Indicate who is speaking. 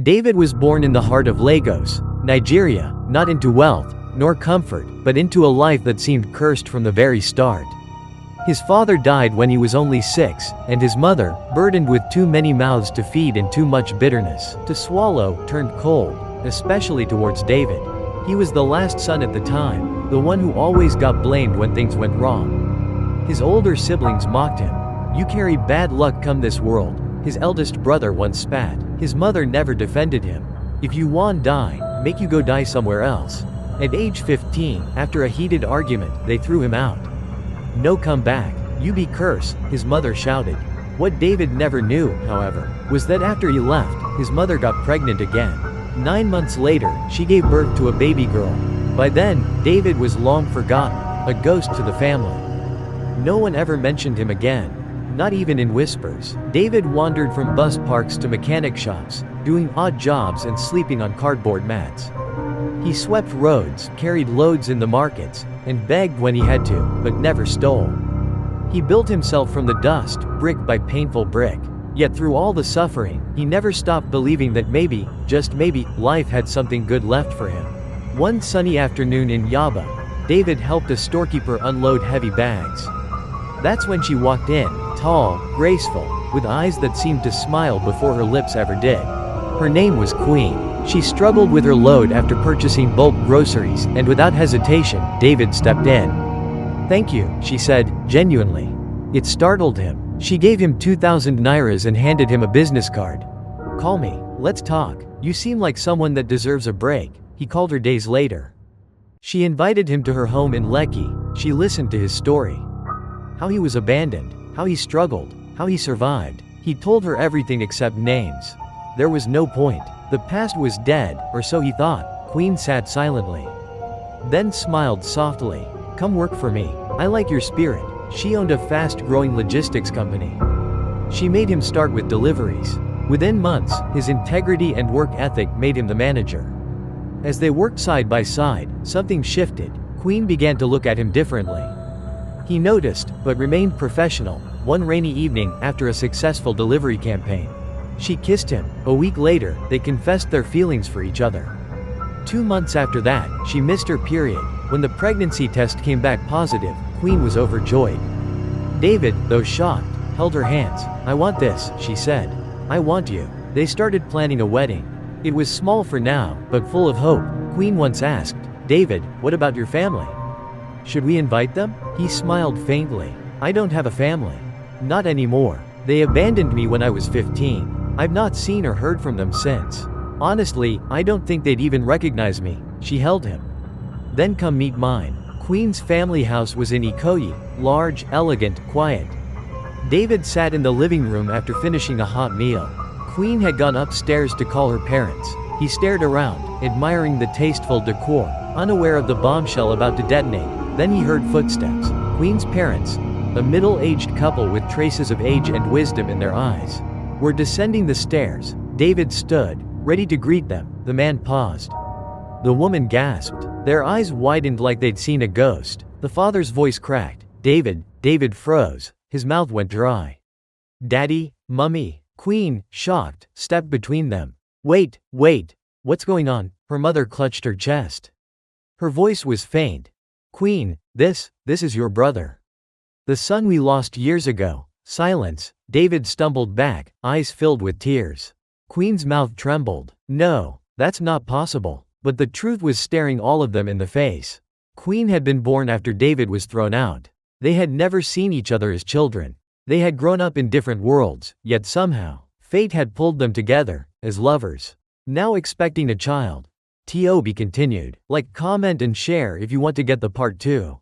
Speaker 1: David was born in the heart of Lagos, Nigeria, not into wealth, nor comfort, but into a life that seemed cursed from the very start. His father died when he was only 6, and his mother, burdened with too many mouths to feed and too much bitterness to swallow, turned cold, especially towards David. He was the last son at the time, the one who always got blamed when things went wrong. His older siblings mocked him. "You carry bad luck come this world," his eldest brother once spat. His mother never defended him. "If you want die, make you go die somewhere else." At age 15, after a heated argument, they threw him out. "No come back, you be cursed," his mother shouted. What David never knew, however, was that after he left, his mother got pregnant again. 9 months later, she gave birth to a baby girl. By then, David was long forgotten, a ghost to the family. No one ever mentioned him again, not even in whispers. David wandered from bus parks to mechanic shops, doing odd jobs and sleeping on cardboard mats. He swept roads, carried loads in the markets, and begged when he had to, but never stole. He built himself from the dust, brick by painful brick. Yet through all the suffering, he never stopped believing that maybe, just maybe, life had something good left for him. One sunny afternoon in Yaba, David helped a storekeeper unload heavy bags. That's when she walked in, tall, graceful, with eyes that seemed to smile before her lips ever did. Her name was Queen. She struggled with her load after purchasing bulk groceries, and without hesitation, David stepped in. "Thank you," she said, genuinely. It startled him. She gave him 2,000 nairas and handed him a business card. "Call me, let's talk. You seem like someone that deserves a break," he called her days later. She invited him to her home in Lekki. She listened to his story. How he was abandoned, how he struggled, how he survived. He told her everything except names. There was no point. The past was dead, or so he thought. Queen sat silently. Then smiled softly. "Come work for me. I like your spirit." She owned a fast-growing logistics company. She made him start with deliveries. Within months, his integrity and work ethic made him the manager. As they worked side by side, something shifted. Queen began to look at him differently. He noticed, but remained professional. One rainy evening, after a successful delivery campaign, she kissed him. A week later, they confessed their feelings for each other. 2 months after that, she missed her period. When the pregnancy test came back positive, Queen was overjoyed. David, though shocked, held her hands. "I want this," she said. "I want you." They started planning a wedding. It was small for now, but full of hope. Queen once asked, "David, what about your family? Should we invite them?" He smiled faintly. "I don't have a family. Not anymore. They abandoned me when I was 15. I've not seen or heard from them since. Honestly, I don't think they'd even recognize me." She held him. "Then come meet mine." Queen's family house was in Ikoyi, large, elegant, quiet. David sat in the living room after finishing a hot meal. Queen had gone upstairs to call her parents. He stared around, admiring the tasteful decor, unaware of the bombshell about to detonate. Then he heard footsteps. Queen's parents, a middle-aged couple with traces of age and wisdom in their eyes, were descending the stairs. David stood, ready to greet them. The man paused. The woman gasped. Their eyes widened like they'd seen a ghost. The father's voice cracked. "David." David froze. His mouth went dry. "Daddy, Mummy." Queen, shocked, stepped between them. Wait. What's going on?" Her mother clutched her chest. Her voice was faint. "Queen, this is your brother. The son we lost years ago." Silence. David stumbled back, eyes filled with tears. Queen's mouth trembled. "No, that's not possible." But the truth was staring all of them in the face. Queen had been born after David was thrown out. They had never seen each other as children. They had grown up in different worlds, yet somehow, fate had pulled them together, as lovers. Now expecting a child. TOB continued. Like, comment and share if you want to get the part 2.